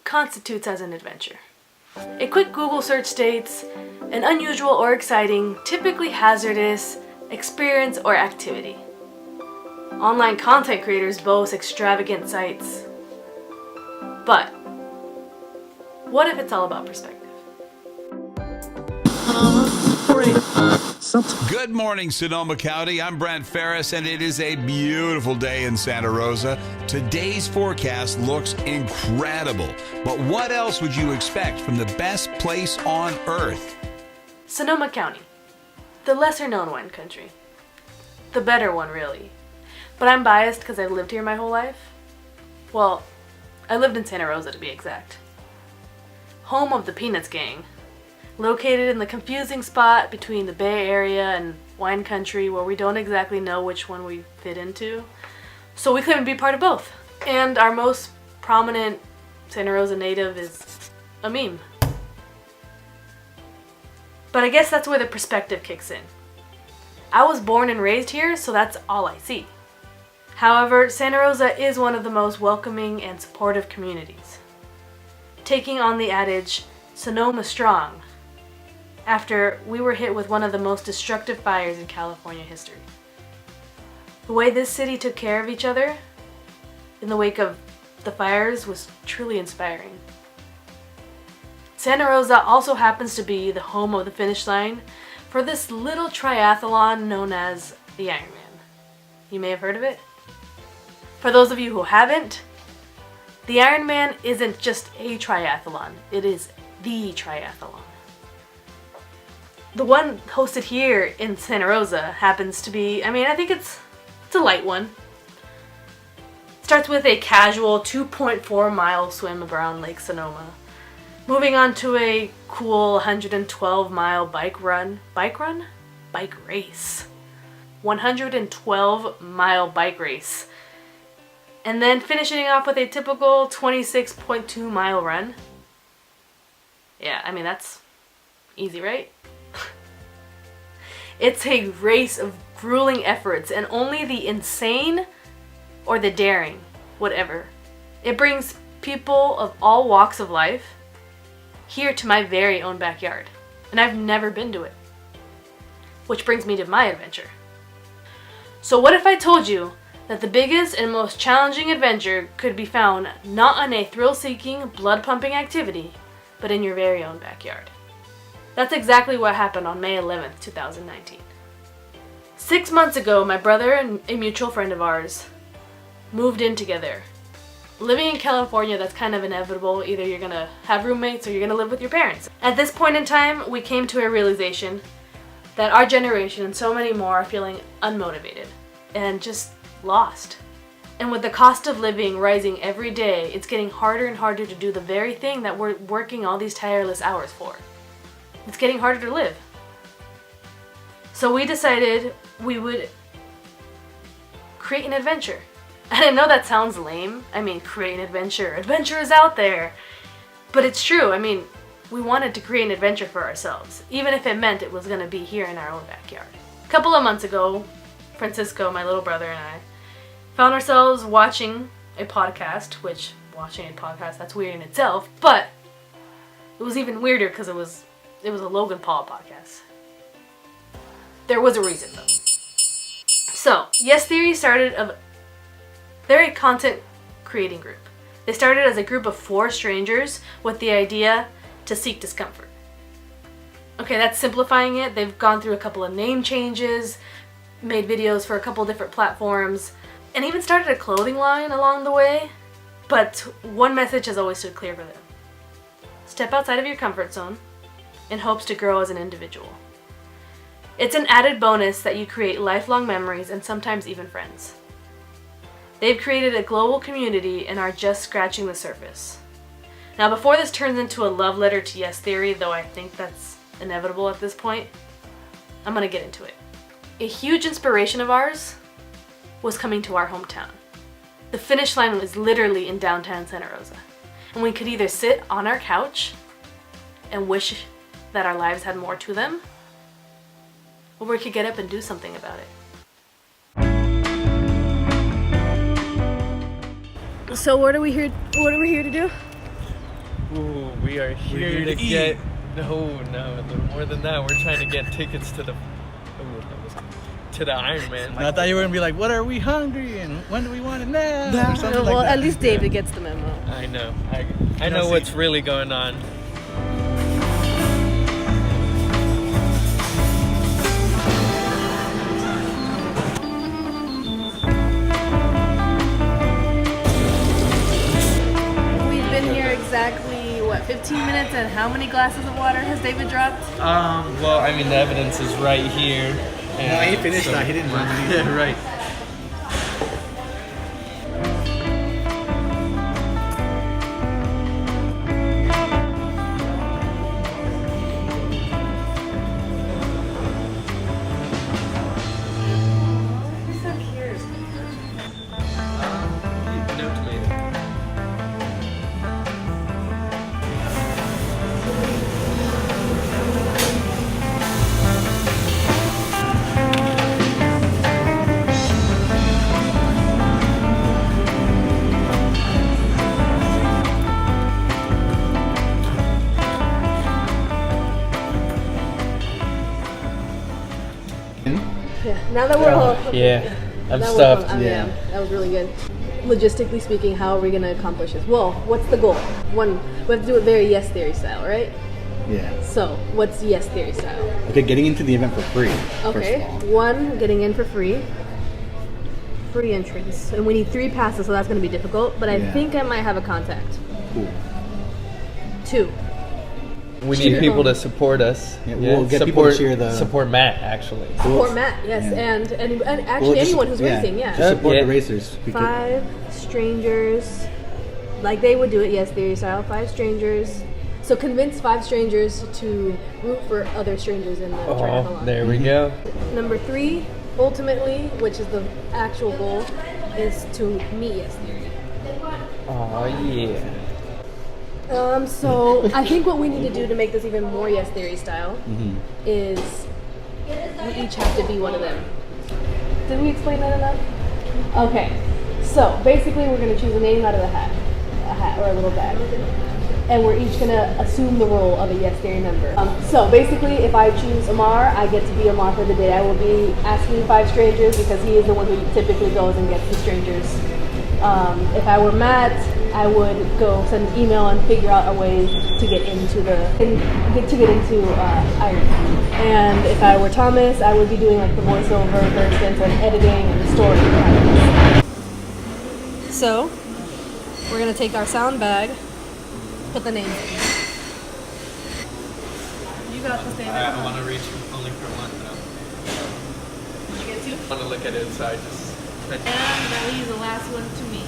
constitutes as an adventure? A quick Google search states, an unusual or exciting, typically hazardous, experience or activity. Online content creators boast extravagant sites. But what if it's all about perspective? Good morning, Sonoma County. I'm Brent Ferris, and it is a beautiful day in Santa Rosa. Today's forecast looks incredible. But what else would you expect from the best place on earth? Sonoma County, the lesser-known wine country. The better one, really. But I'm biased because I've lived here my whole life. Well, I lived in Santa Rosa to be exact. Home of the Peanuts gang. Located in the confusing spot between the Bay Area and wine country where we don't exactly know which one we fit into. So we couldn't be part of both. And our most prominent Santa Rosa native is a meme. But I guess that's where the perspective kicks in. I was born and raised here, so that's all I see. However, Santa Rosa is one of the most welcoming and supportive communities. Taking on the adage, Sonoma strong, after we were hit with one of the most destructive fires in California history. The way this city took care of each other in the wake of the fires was truly inspiring. Santa Rosa also happens to be the home of the finish line for this little triathlon known as the Ironman. You may have heard of it. For those of you who haven't, the Ironman isn't just a triathlon, it is the triathlon. The one hosted here in Santa Rosa happens to be, I think it's a light one. Starts with a casual 2.4 mile swim around Lake Sonoma. Moving on to a cool 112 mile bike race. 112 mile bike race. And then finishing off with a typical 26.2 mile run. Yeah, that's easy, right? It's a race of grueling efforts, and only the insane or the daring, whatever. It brings people of all walks of life here to my very own backyard, and I've never been to it. Which brings me to my adventure. So what if I told you that the biggest and most challenging adventure could be found not on a thrill-seeking, blood-pumping activity, but in your very own backyard? That's exactly what happened on May 11th, 2019. 6 months ago, my brother and a mutual friend of ours moved in together. Living in California, that's kind of inevitable. Either you're gonna have roommates or you're gonna live with your parents. At this point in time, we came to a realization that our generation and so many more are feeling unmotivated and just lost. And with the cost of living rising every day, it's getting harder and harder to do the very thing that we're working all these tireless hours for. It's getting harder to live. So we decided we would create an adventure. And I know that sounds lame. Create an adventure. Adventure is out there. But it's true. We wanted to create an adventure for ourselves, even if it meant it was going to be here in our own backyard. A couple of months ago, Francisco, my little brother, and I found ourselves watching a podcast, which watching a podcast, that's weird in itself, but it was even weirder because it was a Logan Paul podcast. There was a reason though. So, Yes Theory they're a content creating group. They started as a group of 4 strangers with the idea to seek discomfort. Okay, that's simplifying it. They've gone through a couple of name changes, made videos for a couple different platforms, and even started a clothing line along the way. But one message has always stood clear for them. Step outside of your comfort zone in hopes to grow as an individual. It's an added bonus that you create lifelong memories and sometimes even friends. They've created a global community and are just scratching the surface. Now, before this turns into a love letter to Yes Theory, though I think that's inevitable at this point, I'm gonna get into it. A huge inspiration of ours was coming to our hometown. The finish line was literally in downtown Santa Rosa, and we could either sit on our couch and wish that our lives had more to them, or we could get up and do something about it. So what are we here to do? Ooh, we are here to get. No, a little more than that. We're trying to get tickets to the. To the Ironman. I thought you were gonna be like, "What are we hungry and when do we want it now?" Or something Well, like that. at least David gets the memo. I know. I know what's really going on. We've been here exactly, what, 15 minutes, and how many glasses of water has David dropped? Well, I mean, the evidence is right here. No, he finished that. He didn't run. Yeah, right. He's so cute. No tomato. Yeah, now that we're home. Yeah, I'm That was stuffed. fun. Yeah, that was really good. Logistically speaking, how are we going to accomplish this? Well, what's the goal? One, we have to do it very yes theory style, right? Yeah. So, what's yes theory style? Okay, getting into the event for free. Okay, First of all. one, getting in for free. Free entrance. And we need 3 passes, so that's going to be difficult, but I Yeah. think I might have a contact. Cool. 2. We need people to support us. Yeah, we'll get people to cheer the- Support Matt, actually. Support Matt, yes, Yeah. and actually Well, just- anyone who's racing, yeah. Just support Yeah. the racers. Because 5 strangers, like they would do it, yes theory style. 5 strangers. So convince 5 strangers to root for other strangers in the Oh, triathlon. there we go. Number 3, ultimately, which is the actual goal, is to meet yes theory. Oh, yeah. So I think what we need to do to make this even more yes theory style is we each have to be one of them. Did we explain that enough? Okay. So basically we're gonna choose a name out of the hat. A hat or a little bag. And we're each gonna assume the role of a yes theory member. So basically if I choose Amar, I get to be Amar for the day. I will be asking 5 strangers because he is the one who typically goes and gets the strangers. If I were Matt, I would go send an email and figure out a way to get into Ironman. And if I were Thomas, I would be doing like the voiceover, for instance, and editing and the story. So we're gonna take our sound bag, put the names in. You got this, David. I want to reach only for one, though. Did you get 2? I want to look at it inside. And that leaves the last one to me.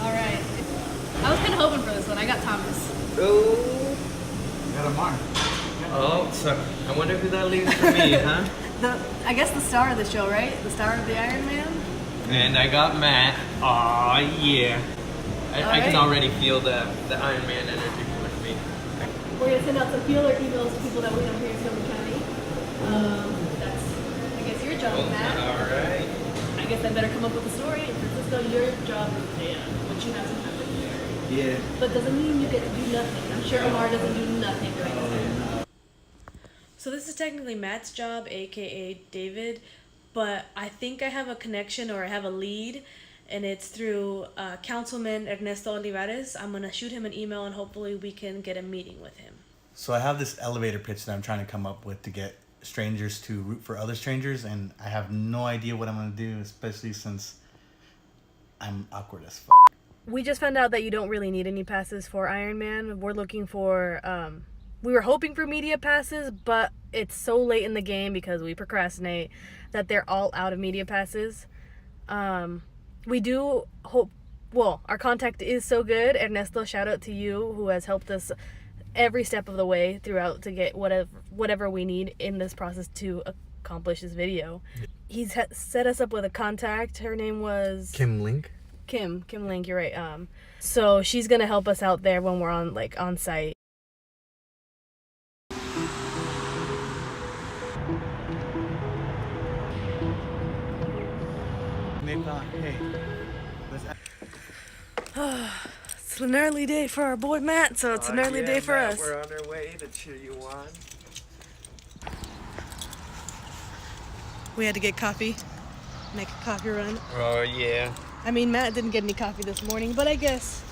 All right. I was kind of hoping for this one. I got Thomas. Oh. You got a mark. Oh, so I wonder who that leaves for me, huh? I guess the star of the show, right? The star of the Ironman. And I got Matt. Aw, yeah. I can already feel the Ironman energy with me. We're gonna send out some feeler emails to people that we know here in Sonoma County. That's, I guess, your job, Matt. All right. I guess I better come up with a story. And Francisco, your job is but you have some time to do. Yeah. But doesn't mean you get to do nothing. I'm sure Omar doesn't do nothing during this time. So this is technically Matt's job, aka David, but I think I have a connection or I have a lead, and it's through Councilman Ernesto Olivares. I'm gonna shoot him an email and hopefully we can get a meeting with him. So I have this elevator pitch that I'm trying to come up with to get strangers to root for other strangers, and I have no idea what I'm gonna do, especially since I'm awkward as fuck. We just found out that you don't really need any passes for Ironman. We're looking for, we were hoping for media passes, but it's so late in the game because we procrastinate that they're all out of media passes. We do hope, well, our contact is so good. Ernesto, shout out to you who has helped us every step of the way throughout to get whatever we need in this process to accomplish this video. He's set us up with a contact. Her name was Kim Link. Kim Link, you're right. So she's gonna help us out there when we're on site. Hey, It's an early day for our boy Matt, so it's an early day for us. We're on our way to cheer you on. We had to get coffee, make a coffee run. Oh yeah. I mean, Matt didn't get any coffee this morning, but I guess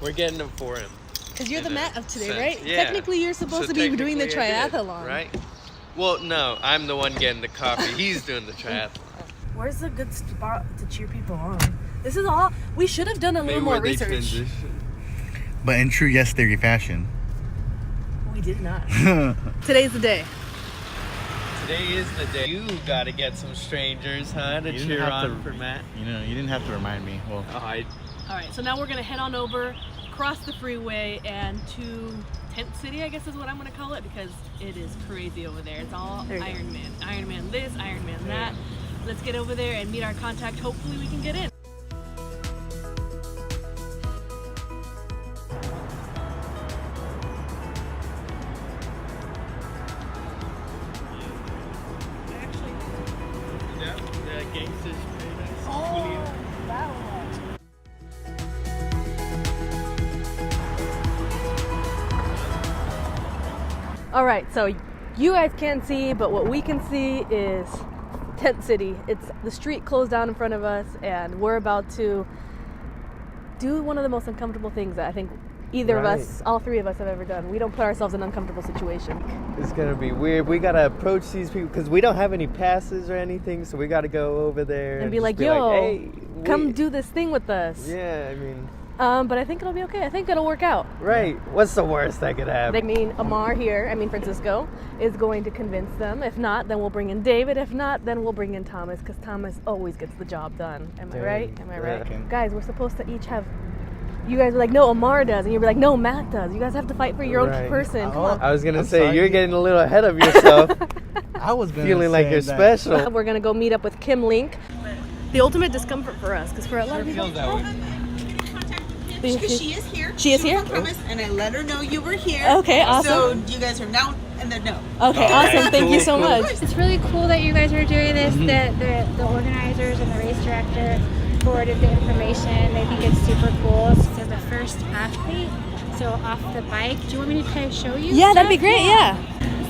we're getting them for him. because you're the Matt of today, sense. right? Yeah. Technically, you're supposed to be doing the technically I did, triathlon, right? Well, no, I'm the one getting the coffee. He's doing the triathlon. Where's a good spot to cheer people on? This is all. We should have done a little more research. But in true Yes Theory fashion, We did not. Today's the day. Today is the day. You gotta get some strangers, huh, to cheer on for Matt. you didn't have to remind me. Well, Oh, All right, so now we're gonna head on over, cross the freeway, and to Tent City, I guess is what I'm gonna call it, because it is crazy over there. It's all Ironman. Ironman this, Ironman that. Let's get over there and meet our contact. Hopefully we can get in. yeah, the gangsters paradise. Oh, that one. All right, so you guys can't see, but what we can see is Tent City. It's the street closed down in front of us, and we're about to do one of the most uncomfortable things that I think either of us, all three of us, have ever done. We don't put ourselves in an uncomfortable situation. It's gonna be weird. We gotta approach these people because we don't have any passes or anything, so we gotta go over there And be just like, yo, hey, come do this thing with us. Yeah, I mean, But I think it'll be okay. I think it'll work out. right. What's the worst that could happen? Amar here, Francisco, is going to convince them. If not, then we'll bring in David. If not, then we'll bring in Thomas, because Thomas always gets the job done. Am I right? Am I right? Okay. Guys, we're supposed to each have... You guys are like, no, Amar does. And you're like, no, Matt does. You guys have to fight for your own Right. person. Come on. I was gonna I'm say, sorry. you're getting a little ahead of yourself, I was gonna feeling like say you're that- special. We're going to go meet up with Kim Link. The ultimate discomfort for us, because for a lot of people... Because she is here. She is here? Promise, and I let her know you were here. Okay, awesome. So you guys are now and then no. Okay, awesome. Thank you so much. It's really cool that you guys are doing this. The organizers and the race director forwarded the information. They think it's super cool. So the first athlete, so off the bike. Do you want me to kind of show you? Yeah, that'd be stuff? great, yeah.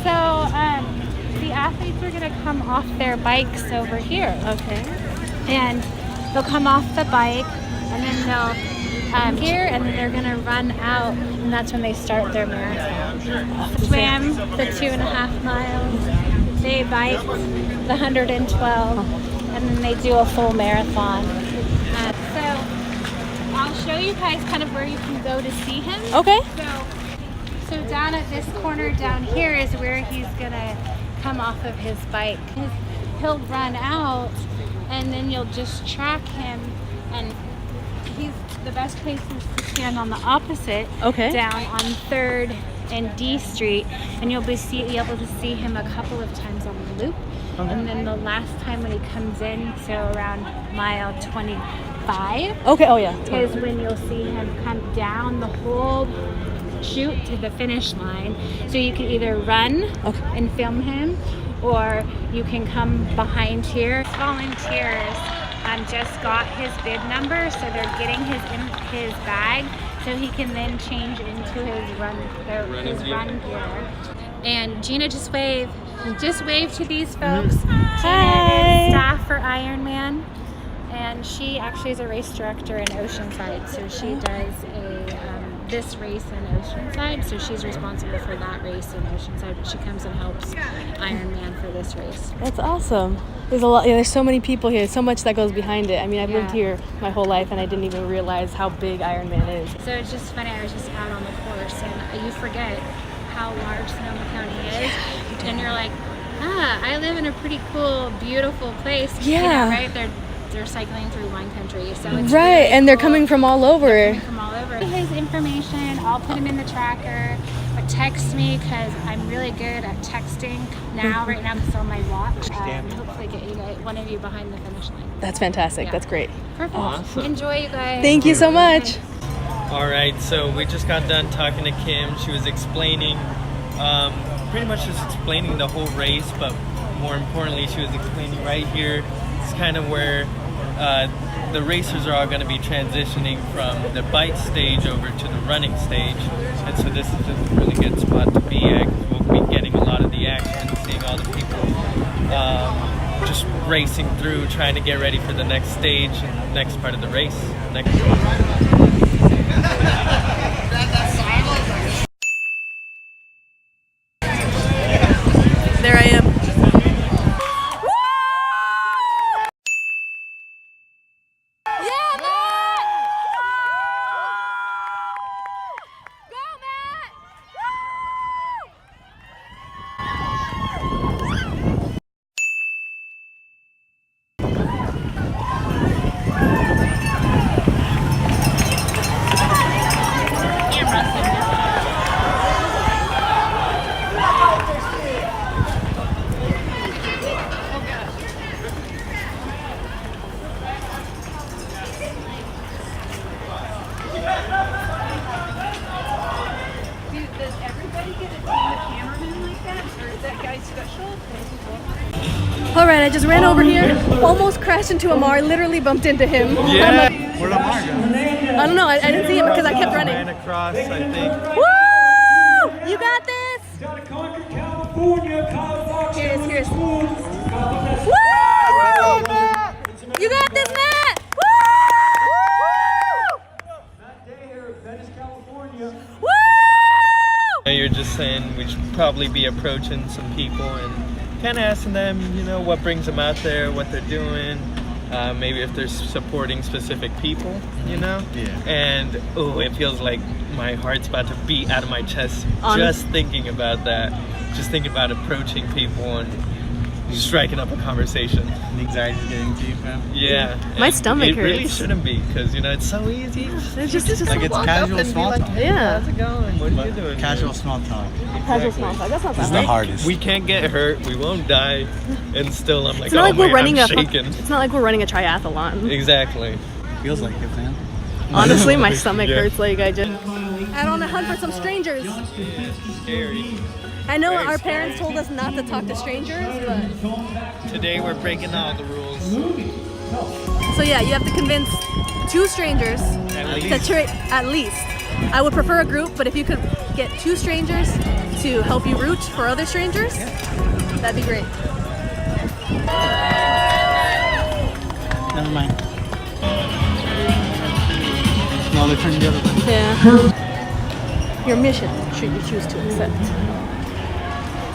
So the athletes are going to come off their bikes over here. Okay. And they'll come off the bike and then they'll here, and then they're going to run out, and that's when they start their marathon. Swam the 2.5 miles, they bike the 112, and then they do a full marathon. So I'll show you guys kind of where you can go to see him. Okay. So down at this corner down here is where he's going to come off of his bike. He'll run out, and then you'll just track him, and the best place is to stand on the opposite, down on 3rd and D Street, and you'll be able to see him a couple of times on the loop. And then the last time when he comes in, so around mile 25, Okay, oh yeah. is when you'll see him come down the whole chute to the finish line. So you can either run and film him, or you can come behind here. Volunteers just got his bib number, so they're getting his bag, so he can then change into his run gear. And Gina, just wave to these folks. Gina is staff for Ironman, and she actually is a race director in Oceanside, so she does this race in Oceanside, so she's responsible for that race in Oceanside, but she comes and helps Ironman for this race. That's awesome. There's a lot. There's so many people here. So much that goes behind it. I mean, I've lived here my whole life, and I didn't even realize how big Ironman is. So it's just funny. I was just out on the course, and you forget how large Sonoma County is, and you're like, I live in a pretty cool, beautiful place. Yeah. You know, right? They're cycling through wine country, so it's right, really and they're cool. coming from all over. His information, I'll put him in the tracker. But text me, because I'm really good at texting now, right now, because on my watch. Hopefully get you guys, one of you behind the finish line. That's fantastic. That's great. Perfect. Awesome. Enjoy, you guys. Thank you so much. All right, so we just got done talking to Kim. She was explaining, pretty much just explaining the whole race, but more importantly, she was explaining right here. It's kind of where the racers are all going to be transitioning from the bike stage over to the running stage, and so this is just a really good spot to be at because we'll be getting a lot of the action, seeing all the people just racing through, trying to get ready for the next stage and next part of the race. There I am. All right, I just ran over here, almost crashed into Amar, literally bumped into him. Yeah. Where'd Amar go? I don't know, I didn't see him because I kept running. Ran across, I think. Woo! You got this! Here's. Woo! You got this, Matt! Woo! You're just saying we should probably be approaching some people and kind of asking them, you know, what brings them out there, what they're doing, maybe if they're supporting specific people, you know? Yeah. And, oh, it feels like my heart's about to beat out of my chest just thinking about that. Just thinking about approaching people and striking up a conversation. The anxiety's getting to you, fam? Yeah. My And stomach it really hurts. shouldn't be, because, you know, it's so easy. It's just Like it's walk up casual and be small like, talk. hey, Yeah. how's it going? What are you But doing? casual small talk. casual small talk. That's not It's bad. the hardest. We can't get hurt, we won't die, and still I'm like, It's not like oh we're my, running I'm a. shaking. It's not like we're running a triathlon. Exactly. Feels like it, man. Honestly, my stomach Yeah. hurts. Like I just. Out on a hunt for some strangers. Scary. I know Very our parents told us not to talk to strangers, but Today we're breaking all the rules. so yeah, you have to convince 2 strangers At to least. at least. I would prefer a group, but if you could get 2 strangers to help you root for other strangers, that'd be great. Never mind. No, they turned the other way. Yeah. Your mission, should you choose to accept.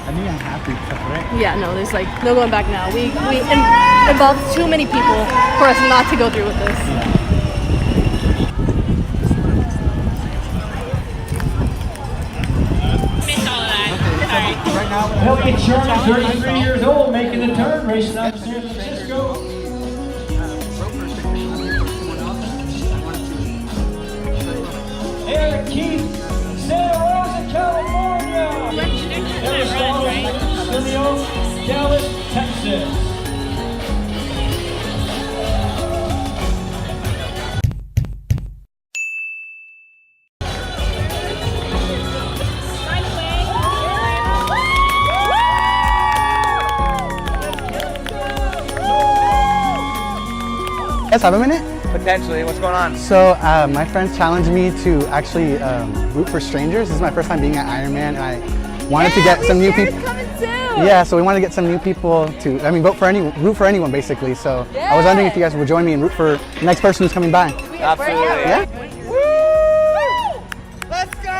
I think I'm happy, right? Yeah, no, there's like no going back now. We involved too many people for us not to go through with this. Right now, Elliot Sherman, 33 years old, making the turn, racing out of San Francisco. Eric Keith, Santa Rosa, California. Dallas, Texas. Yes, have a minute? Potentially. What's going on? So my friends challenged me to actually root for strangers. This is my first time being at Ironman, and I wanted to get some new people. Yeah, so we wanted to get some new people to, root for anyone basically. So I was wondering if you guys would join me and root for the next person who's coming by. Absolutely. Yeah? Let's go!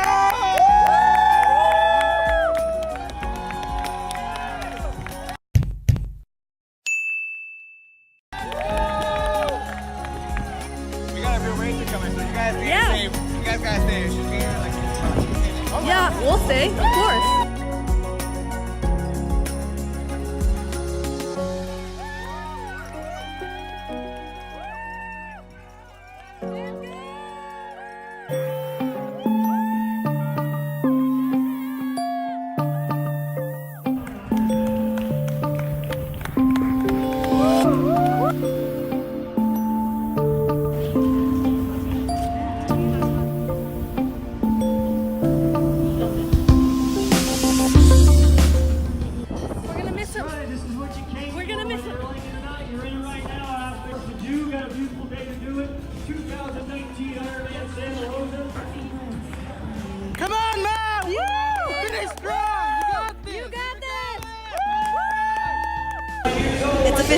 We got a real racer coming, so you guys stay safe. You guys gotta stay. She's here like. Yeah, we'll stay, of course.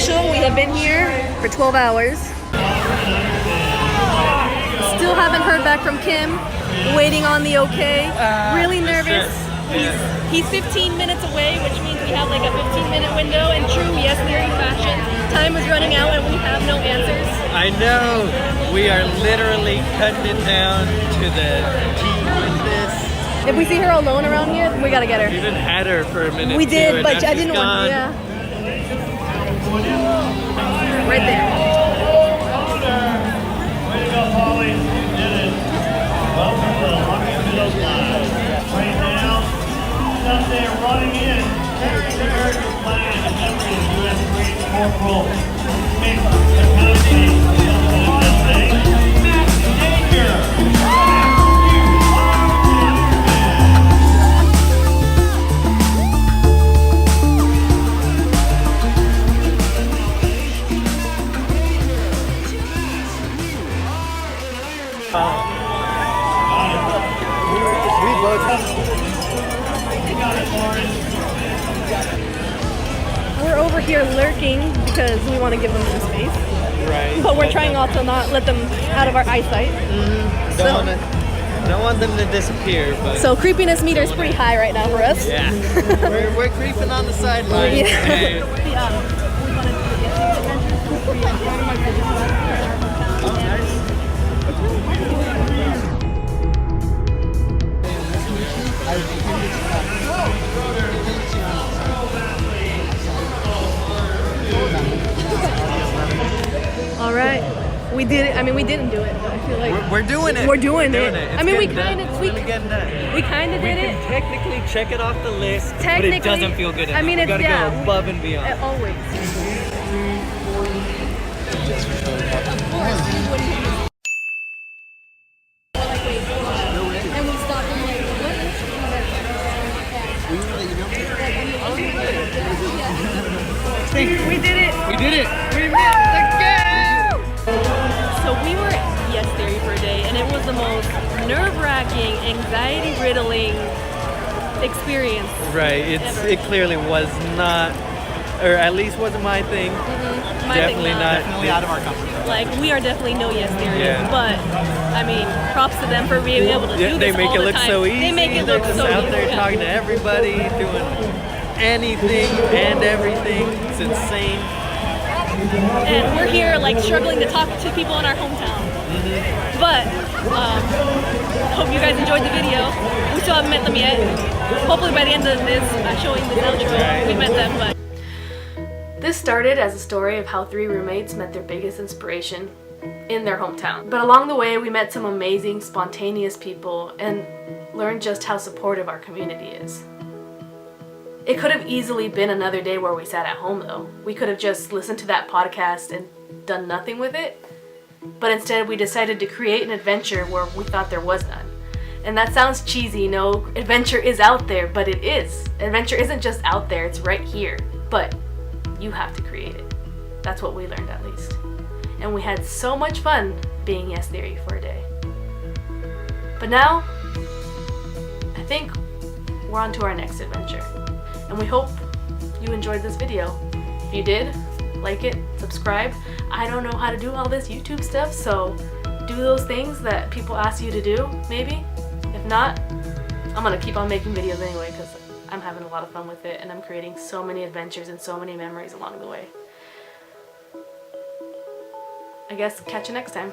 official. We have been here for 12 hours. Still haven't heard back from Kim. Waiting on the okay. Really nervous. He's 15 minutes away, which means we have like a 15-minute window. In true Yes Theory fashion, time is running out and we have no answers. I know. We are literally cutting it down to the T with this. If we see her alone around here, we gotta get her. We even had her for a minute. We did, too, but now I she's didn't gone. want. Yeah. Right there. Way to go, Polly. You did it. Welcome to the Lucky Middle Line. Right now, she's up there running in. There's your plan. And memory of U.S. Marine Corporal Mick McConaughey. Matt Danger. We're over here lurking because we want to give them some space. Right. But we're trying also not let them out of our eyesight. Don't want them to disappear. But So creepiness meter is pretty high right now for us. yeah, we're creeping on the sidelines. Yeah. Hey. All right, we did it. I mean, we didn't do it, but I feel like We're doing it. We're doing it. It's I mean, we getting kind done. of It's really getting done. we kind of We did can it. technically check it off the list, but Technically, it doesn't feel good enough. I mean, we it's gotta yeah, go above and beyond. Always. And we stopped and like, we did it. We did it. We made the game. So we were at Yes Theory for a day, and it was the most nerve-wracking, anxiety-riddling experience. Right. It clearly was not, or at least wasn't my thing. My Definitely thing, not. Definitely out of our comfort zone. Like, we are definitely no Yes Theory, Yeah. but I mean, props to them for being able to do They this make all it the look time. so easy. They make it They're look just so out easy. there Yeah. talking to everybody, doing anything and everything. It's insane. And we're here like struggling to talk to people in our hometown. But hope you guys enjoyed the video. We still haven't met them yet. Hopefully by the end of this, showing the outro, we met them. But this started as a story of how 3 roommates met their biggest inspiration in their hometown. But along the way, we met some amazing, spontaneous people and learned just how supportive our community is. It could have easily been another day where we sat at home though. We could have just listened to that podcast and done nothing with it. But instead we decided to create an adventure where we thought there was none. And that sounds cheesy, no, adventure is out there, but it is. Adventure isn't just out there, it's right here. But you have to create it. That's what we learned at least. And we had so much fun being Yes Theory for a day. But now, I think we're on to our next adventure. And we hope you enjoyed this video. If you did, like it, subscribe. I don't know how to do all this YouTube stuff, so do those things that people ask you to do, maybe. If not, I'm gonna keep on making videos anyway because I'm having a lot of fun with it and I'm creating so many adventures and so many memories along the way. I guess catch you next time.